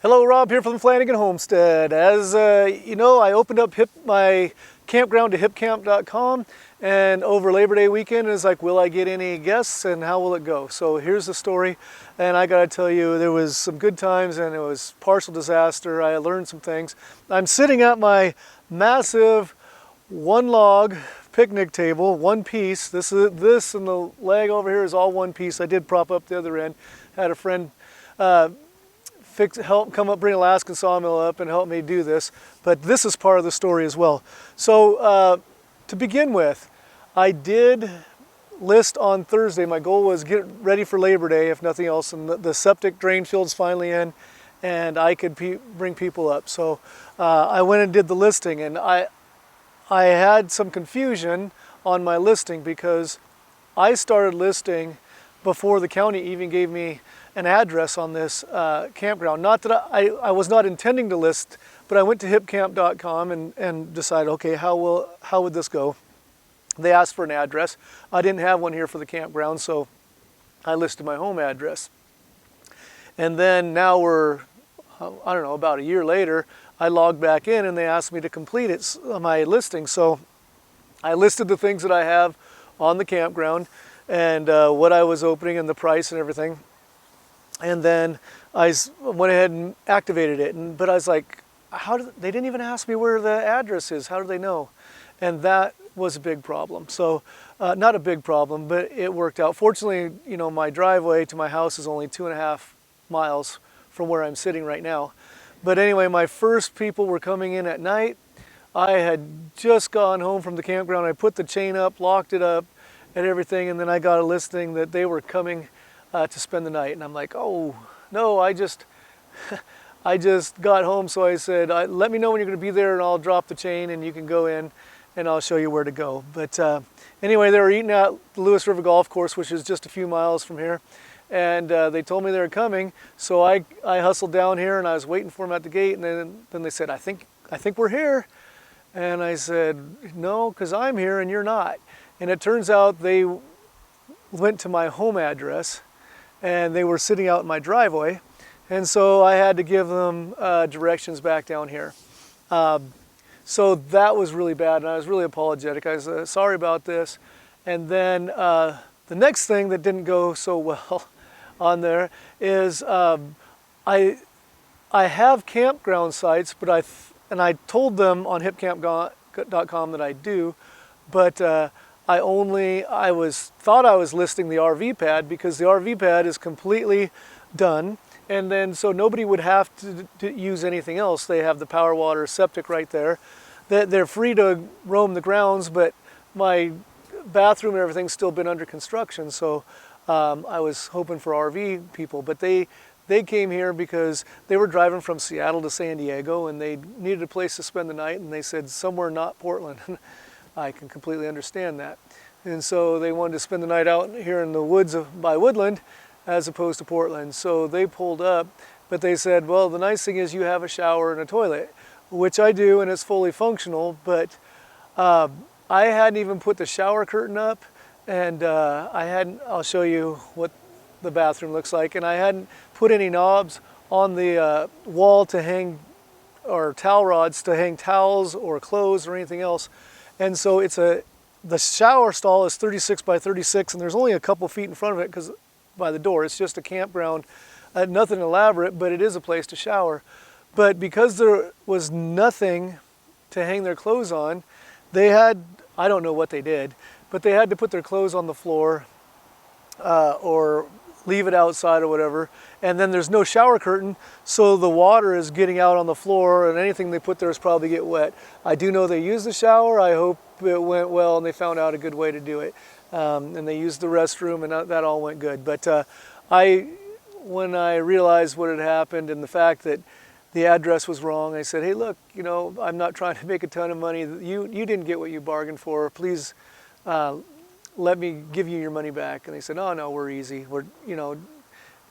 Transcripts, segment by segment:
Hello, Rob here from the Flanagan Homestead. As you know, I opened up my campground to hipcamp.com, and over Labor Day weekend is like, will I get any guests and how will it go? So here's the story, and I gotta tell you, there was some good times and it was partial disaster. I learned some things. I'm sitting at my massive one log picnic table, one piece. This and the leg over here is all one piece. I did prop up the other end. Had a friend come up, bring Alaskan sawmill up and help me do this, but this is part of the story as well. So to begin with, I did list on Thursday. My goal was get ready for Labor Day, if nothing else, and the septic drain field's finally in and I could bring people up. So I went and did the listing, and I had some confusion on my listing because I started listing before the county even gave me an address on this campground. Not that I was not intending to list, but I went to hipcamp.com and decided, okay, how would this go? They asked for an address. I didn't have one here for the campground, so I listed my home address. And then now we're, I don't know, about a year later, I logged back in and they asked me to complete my listing. So I listed the things that I have on the campground and what I was opening and the price and everything. And then I went ahead and activated it. But I was like, they didn't even ask me where the address is. How do they know? And that was a big problem. So not a big problem, but it worked out. Fortunately, you know, my driveway to my house is only 2.5 miles from where I'm sitting right now. But anyway, my first people were coming in at night. I had just gone home from the campground. I put the chain up, locked it up and everything. And then I got a listing that they were coming to spend the night, and I'm like, oh no, I just got home. So I said, let me know when you're going to be there and I'll drop the chain and you can go in and I'll show you where to go. But anyway, they were eating at the Lewis River Golf Course, which is just a few miles from here, and they told me they were coming. So I hustled down here and I was waiting for them at the gate, and then they said, I think we're here. And I said, no, because I'm here and you're not. And it turns out they went to my home address and they were sitting out in my driveway, and so I had to give them directions back down here. So that was really bad, and I was really apologetic. I was sorry about this. And then the next thing that didn't go so well on there is I have campground sites, but I told them on hipcamp.com that I do, but I thought I was listing the RV pad because the RV pad is completely done, and then so nobody would have to use anything else. They have the power water septic right there. They're free to roam the grounds, but my bathroom and everything's still been under construction, so I was hoping for RV people, but they came here because they were driving from Seattle to San Diego and they needed a place to spend the night, and they said somewhere not Portland. I can completely understand that. And so they wanted to spend the night out here in the woods by Woodland as opposed to Portland. So they pulled up, but they said, well, the nice thing is you have a shower and a toilet, which I do, and it's fully functional, but I hadn't even put the shower curtain up, and I'll show you what the bathroom looks like, and I hadn't put any knobs on the wall to hang, or towel rods to hang towels or clothes or anything else. And so the shower stall is 36 by 36, and there's only a couple feet in front of it because by the door. It's just a campground, nothing elaborate, but it is a place to shower. But because there was nothing to hang their clothes on, they had, I don't know what they did, but they had to put their clothes on the floor or leave it outside or whatever. And then there's no shower curtain, so the water is getting out on the floor, and anything they put there is probably get wet. I do know they used the shower. I hope it went well and they found out a good way to do it. And they used the restroom, and that all went good. But when I realized what had happened and the fact that the address was wrong, I said, hey, look, you know, I'm not trying to make a ton of money. You didn't get what you bargained for. Please let me give you your money back. And they said, oh, no, we're easy.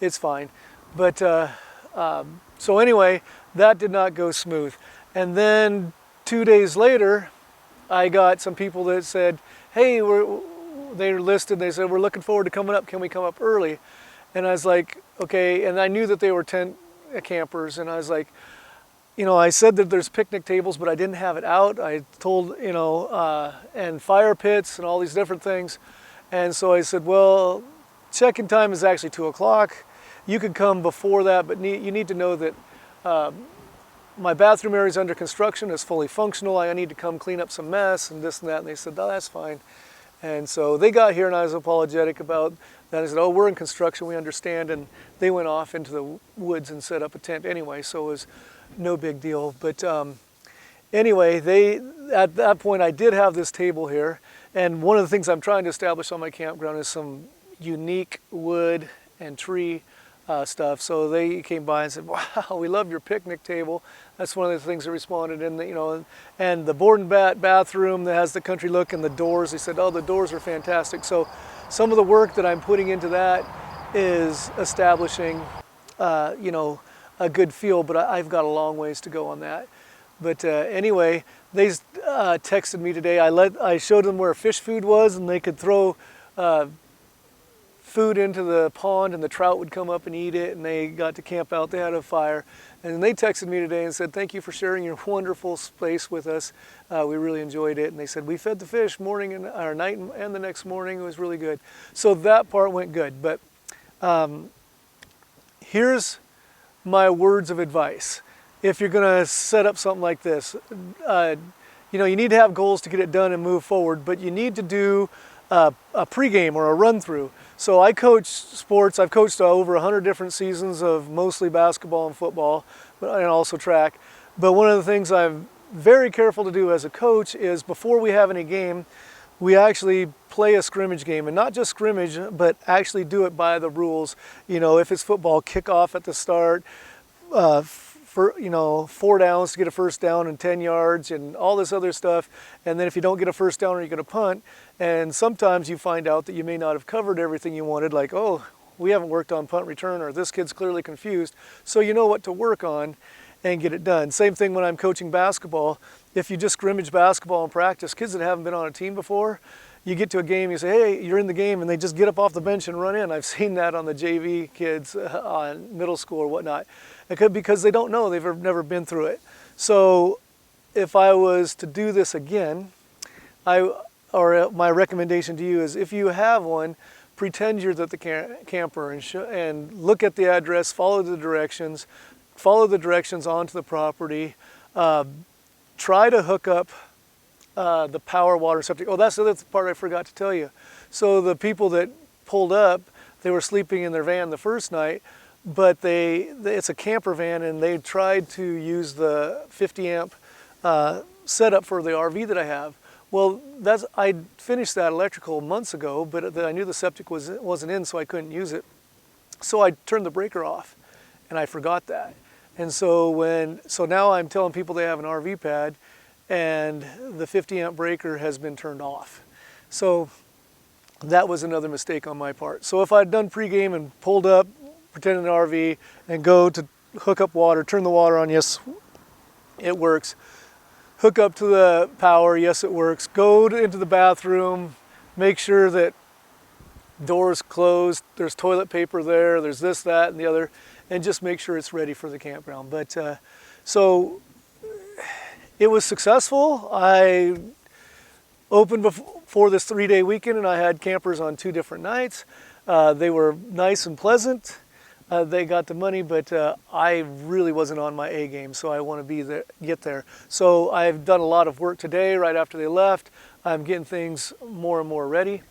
It's fine. But so anyway, that did not go smooth. And then 2 days later, I got some people that said, hey, they were listed. They said, we're looking forward to coming up. Can we come up early? And I was like, okay. And I knew that they were campers, and I was like, I said that there's picnic tables, but I didn't have it out. I told, and fire pits and all these different things. And so I said, well, check-in time is actually 2 o'clock. You could come before that, but you need to know that my bathroom area is under construction. It's fully functional. I need to come clean up some mess and this and that. And they said, oh, that's fine. And so they got here and I was apologetic about that. I said, oh, we're in construction, we understand. And they went off into the woods and set up a tent anyway, so it was no big deal. But anyway, at that point I did have this table here. And one of the things I'm trying to establish on my campground is some unique wood and tree stuff. So they came by and said, wow, we love your picnic table. That's one of the things that responded. And and the board and bathroom that has the country look, and the doors, they said, oh, the doors are fantastic. So some of the work that I'm putting into that is establishing a good feel, but I've got a long ways to go on that. But anyway, they texted me today. I showed them where fish food was, and they could throw food into the pond and the trout would come up and eat it, and they got to camp out. They had a fire, and they texted me today and said, thank you for sharing your wonderful space with us. We really enjoyed it. And they said, we fed the fish morning or night and the next morning. It was really good. So that part went good. But here's my words of advice. If you're going to set up something like this, you need to have goals to get it done and move forward, but you need to do a pregame or a run-through. So I coach sports. I've coached over 100 different seasons of mostly basketball and football, and also track. But one of the things I'm very careful to do as a coach is before we have any game, we actually play a scrimmage game, and not just scrimmage, but actually do it by the rules. If it's football, kick off at the start, for 4 downs to get a first down and 10 yards and all this other stuff. And then if you don't get a first down, or you're going to punt. And sometimes you find out that you may not have covered everything you wanted, like, oh, we haven't worked on punt return, or this kid's clearly confused. So you know what to work on and get it done. Same thing when I'm coaching basketball. If you just scrimmage basketball in practice, kids that haven't been on a team before, you get to a game, you say, hey, you're in the game, and they just get up off the bench and run in. I've seen that on the JV kids on middle school or whatnot. It could, because they don't know, they've never been through it. So if I was to do this again, my recommendation to you is, if you have one, pretend you're the camper and look at the address, follow the directions onto the property. Try to hook up the power, water, septic. Oh, that's the other part I forgot to tell you. So the people that pulled up, they were sleeping in their van the first night, but it's a camper van, and they tried to use the 50 amp setup for the RV that I have. Well, I finished that electrical months ago, but I knew the septic wasn't in, so I couldn't use it. So I turned the breaker off, and I forgot that. And so now I'm telling people they have an RV pad, and the 50 amp breaker has been turned off. So that was another mistake on my part. So if I'd done pregame and pulled up, pretending an RV, and go to hook up water, turn the water on, yes, it works. Hook up to the power, yes, it works. Go into the bathroom, make sure that doors closed, there's toilet paper there, there's this, that, and the other, and just make sure it's ready for the campground. But so it was successful. I opened before this 3-day weekend, and I had campers on 2 different nights. They were nice and pleasant. They got the money, but I really wasn't on my A game, so I want to get there. So I've done a lot of work today right after they left. I'm getting things more and more ready.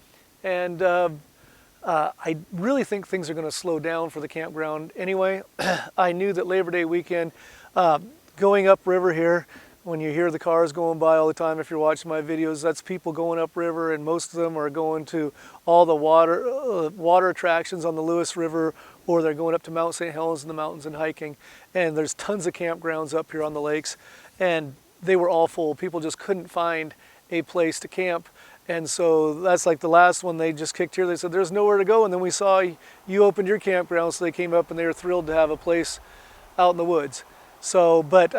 And I really think things are going to slow down for the campground anyway. I knew that Labor Day weekend, going upriver here, when you hear the cars going by all the time, if you're watching my videos, that's people going upriver, and most of them are going to all the water attractions on the Lewis River, or they're going up to Mount St. Helens in the mountains and hiking. And there's tons of campgrounds up here on the lakes, and they were all full. People just couldn't find a place to camp. And so that's like the last one they just kicked here. They said, there's nowhere to go. And then we saw you opened your campground, so they came up and they were thrilled to have a place out in the woods. So, but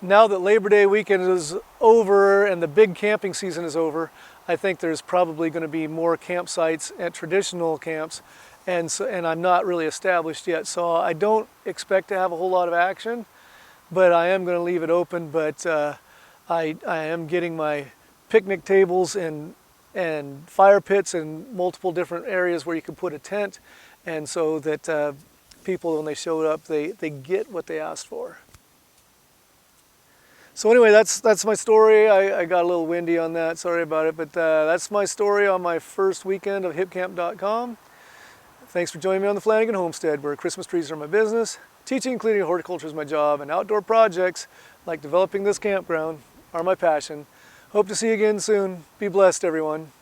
now that Labor Day weekend is over and the big camping season is over, I think there's probably going to be more campsites at traditional camps. and I'm not really established yet. So I don't expect to have a whole lot of action, but I am going to leave it open. But I am getting my picnic tables and fire pits in multiple different areas where you can put a tent, and so that people, when they showed up, they get what they asked for. So anyway, that's my story. I got a little windy on that, sorry about it, but that's my story on my first weekend of hipcamp.com. Thanks for joining me on the Flanagan Homestead, where Christmas trees are my business, teaching and cleaning horticulture is my job, and outdoor projects like developing this campground are my passion. Hope to see you again soon. Be blessed, everyone.